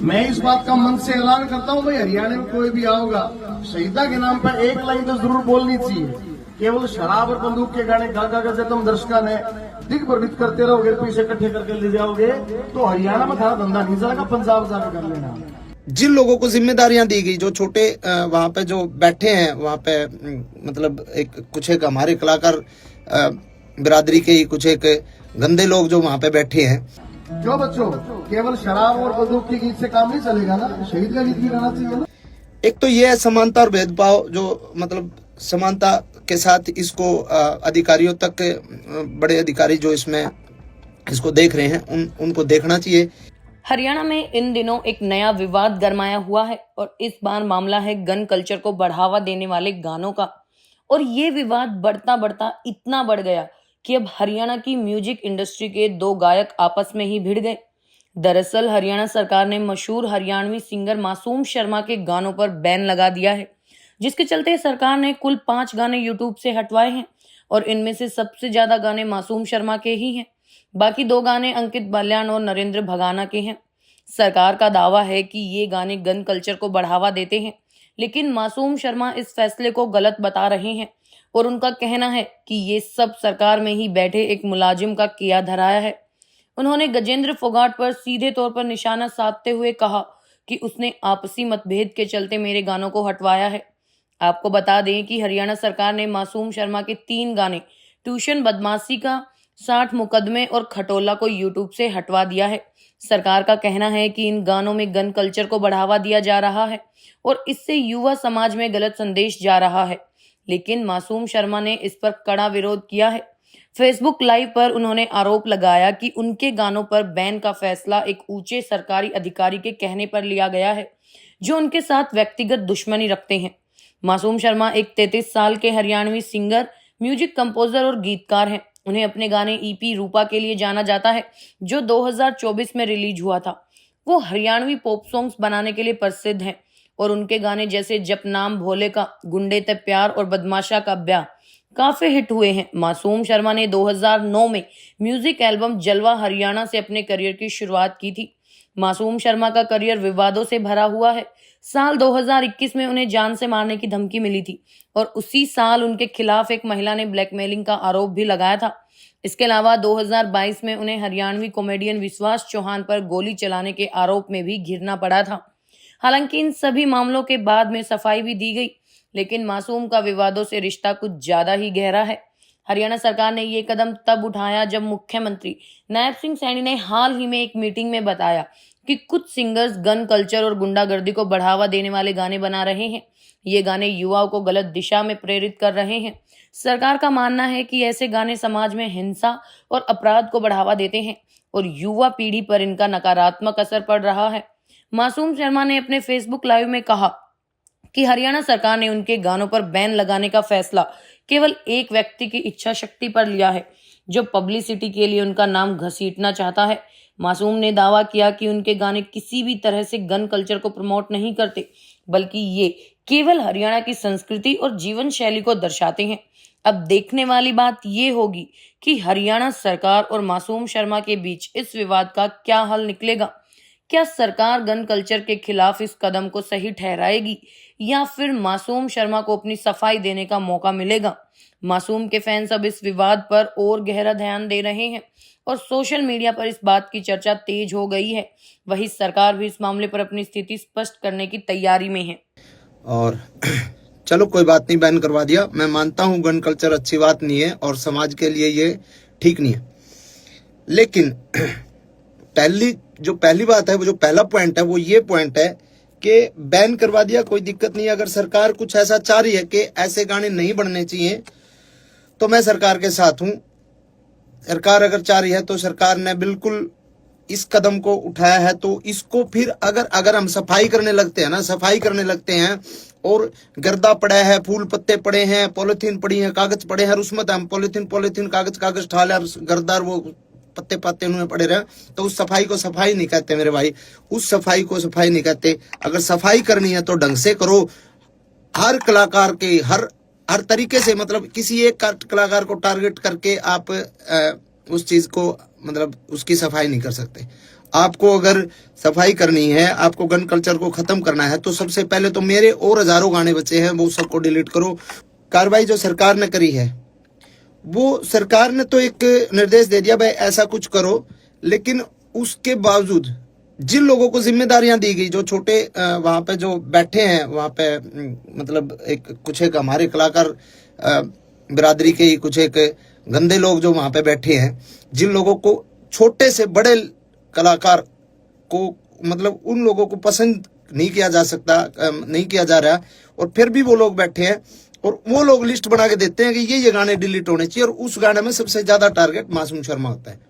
मैं इस बात का मन से ऐलान करता हूँ भाई, हरियाणा में कोई भी आओगा, शहीदा के नाम पर एक लाइन तो जरूर बोलनी चाहिए। केवल शराब और बंदूक के गाने गा गा कर तुम दर्शकों ने दिग्भ्रमित करते रहोगे, पैसे इकट्ठे करके ले जाओगे, तो हरियाणा में थारा धंधा नहीं चलेगा, पंजाब जाकर कर लेना। जिन लोगों को जिम्मेदारियां दी गई, जो छोटे वहां पे जो बैठे हैं वहां पे, मतलब एक कुछ एक हमारे कलाकार बिरादरी के ही कुछ एक गंदे लोग जो वहां पे बैठे हैं। क्यों बच्चों, केवल शराब और बंदूक के गीत से काम नहीं चलेगा ना, शहीद का गीत भी गाना चाहिए ना। एक तो ये है समानता और भेदभाव, जो मतलब समानता के साथ इसको अधिकारियों तक, बड़े अधिकारी जो इसमें इसको देख रहे हैं उनको देखना चाहिए। हरियाणा में इन दिनों एक नया विवाद गरमाया हुआ है और इस बार मामला है गन कल्चर को बढ़ावा देने वाले गानों का। और ये विवाद बढ़ता बढ़ता इतना बढ़ गया कि अब हरियाणा की म्यूजिक इंडस्ट्री के दो गायक आपस में ही भिड़ गए। दरअसल हरियाणा सरकार ने मशहूर हरियाणवी सिंगर मासूम शर्मा के गानों पर बैन लगा दिया है, जिसके चलते सरकार ने कुल 5 गाने यूट्यूब से हटवाए हैं और इनमें से सबसे ज्यादा गाने मासूम शर्मा के ही हैं। बाकी 2 गाने अंकित बाल्यान और नरेंद्र भगाना के हैं। सरकार का दावा है कि ये गाने गन कल्चर को बढ़ावा देते हैं, लेकिन मासूम शर्मा इस फैसले को गलत बता रहे हैं और उनका कहना है कि ये सब सरकार में ही बैठे एक मुलाजिम का किया धराया है। उन्होंने गजेंद्र फोगाट पर सीधे तौर पर निशाना साधते हुए कहा कि उसने आपसी मतभेद के चलते मेरे गानों को हटवाया है। आपको बता दें कि हरियाणा सरकार ने मासूम शर्मा के 3 गाने ट्यूशन बदमाशी का, 60 मुकदमे और खटोला को यूट्यूब से हटवा दिया है। सरकार का कहना है कि इन गानों में गन कल्चर को बढ़ावा दिया जा रहा है और इससे युवा समाज में गलत संदेश जा रहा है, लेकिन मासूम शर्मा ने इस पर कड़ा विरोध किया है। फेसबुक लाइव पर उन्होंने आरोप लगाया कि उनके गानों पर बैन का फैसला एक ऊंचे सरकारी अधिकारी के कहने पर लिया गया है, जो उनके साथ व्यक्तिगत दुश्मनी रखते हैं। मासूम शर्मा एक 33 साल के हरियाणवी सिंगर, म्यूजिक कंपोजर और गीतकार हैं। उन्हें अपने गाने ईपी रूपा के लिए जाना जाता है, जो 2024 में रिलीज हुआ था। वो हरियाणवी पॉप सॉन्ग्स बनाने के लिए प्रसिद्ध हैं और उनके गाने जैसे जप नाम भोले का, गुंडे ते प्यार और बदमाशा का ब्याह काफी हिट हुए हैं। मासूम शर्मा ने 2009 में म्यूजिक एल्बम जलवा हरियाणा से अपने करियर की शुरुआत की थी। मासूम शर्मा का करियर विवादों से भरा हुआ है। साल 2021 में उन्हें जान से मारने की धमकी मिली थी और उसी साल उनके खिलाफ एक महिला ने ब्लैकमेलिंग का आरोप भी लगाया था। इसके अलावा 2022 में उन्हें हरियाणवी कॉमेडियन विश्वास चौहान पर गोली चलाने के आरोप में भी घिरना पड़ा था। हालांकि इन सभी मामलों के बाद में सफाई भी दी गई, लेकिन मासूम का विवादों से रिश्ता कुछ ज्यादा ही गहरा है। हरियाणा सरकार ने ये कदम तब उठाया जब मुख्यमंत्री नायब सिंह सैनी ने हाल ही में एक मीटिंग में बताया कि कुछ सिंगर्स गन कल्चर और गुंडागर्दी को बढ़ावा देने वाले गाने बना रहे हैं। ये गाने युवाओं को गलत दिशा में प्रेरित कर रहे हैं। सरकार का मानना है कि ऐसे गाने समाज में हिंसा और अपराध को बढ़ावा देते हैं और युवा पीढ़ी पर इनका नकारात्मक असर पड़ रहा है। मासूम शर्मा ने अपने फेसबुक लाइव में कहा कि हरियाणा सरकार ने उनके गानों पर बैन लगाने का फैसला केवल एक व्यक्ति की इच्छा शक्ति पर लिया है, जो पब्लिसिटी के लिए उनका नाम घसीटना चाहता है। मासूम ने दावा किया कि उनके गाने किसी भी तरह से गन कल्चर को प्रमोट नहीं करते, बल्कि ये केवल हरियाणा की संस्कृति और जीवन शैली को दर्शाते हैं। अब देखने वाली बात ये होगी कि हरियाणा सरकार और मासूम शर्मा के बीच इस विवाद का क्या हल निकलेगा। क्या सरकार गन कल्चर के खिलाफ इस कदम को सही ठहराएगी या फिर मासूम शर्मा को अपनी सफाई देने का मौका मिलेगा? मासूम के फैंस अब इस विवाद पर और गहरा ध्यान दे रहे हैं और सोशल मीडिया पर इस बात की चर्चा तेज हो गई है। वहीं सरकार भी इस मामले पर अपनी स्थिति स्पष्ट करने की तैयारी में है। और चलो कोई बात नहीं, बैन करवा दिया। मैं मानता हूं गन कल्चर अच्छी बात नहीं है और समाज के लिए ये ठीक नहीं है, लेकिन पहली बात है, वो जो पहला पॉइंट है वो ये पॉइंट है कि बैन करवा दिया, कोई दिक्कत नहीं। अगर सरकार कुछ ऐसा चाह रही है कि ऐसे गाने नहीं बनने चाहिए तो मैं सरकार के साथ हूं। सरकार अगर चाह रही है तो सरकार ने बिल्कुल इस कदम को उठाया है, तो इसको फिर अगर हम सफाई करने लगते हैं ना, सफाई करने लगते हैं और गर्दा पड़ा है, फूल पत्ते पड़े हैं, पॉलिथीन पड़ी है, कागज पड़े हैं, उसमें हम पॉलिथीन कागज ठाल गर्दार वो पत्ते पत्ते उनमें पड़े रहे, तो उस सफाई को सफाई नहीं कहते मेरे भाई। उस सफाई को सफाई नहीं कहते। अगर सफाई करनी है तो ढंग से करो। हर कलाकार के हर तरीके से, मतलब किसी एक कलाकार को टारगेट करके आप उस चीज को, मतलब उसकी सफाई नहीं कर सकते। आपको अगर सफाई करनी है, आपको गन कल्चर को खत्म करना है, तो सबसे पहले तो मेरे और हजारों गाने बचे हैं वो सबको डिलीट करो। कार्रवाई जो सरकार ने करी है, वो सरकार ने तो एक निर्देश दे दिया भाई ऐसा कुछ करो, लेकिन उसके बावजूद जिन लोगों को जिम्मेदारियां दी गई, जो छोटे वहां पे जो बैठे हैं वहां पे, मतलब एक कुछ एक हमारे कलाकार बिरादरी के ही कुछ एक गंदे लोग जो वहां पे बैठे हैं, जिन लोगों को छोटे से बड़े कलाकार को मतलब उन लोगों को पसंद नहीं किया जा सकता, नहीं किया जा रहा, और फिर भी वो लोग बैठे हैं और वो लोग लिस्ट बना के देते हैं कि ये गाने डिलीट होने चाहिए, और उस गाने में सबसे ज्यादा टारगेट मासूम शर्मा होता है।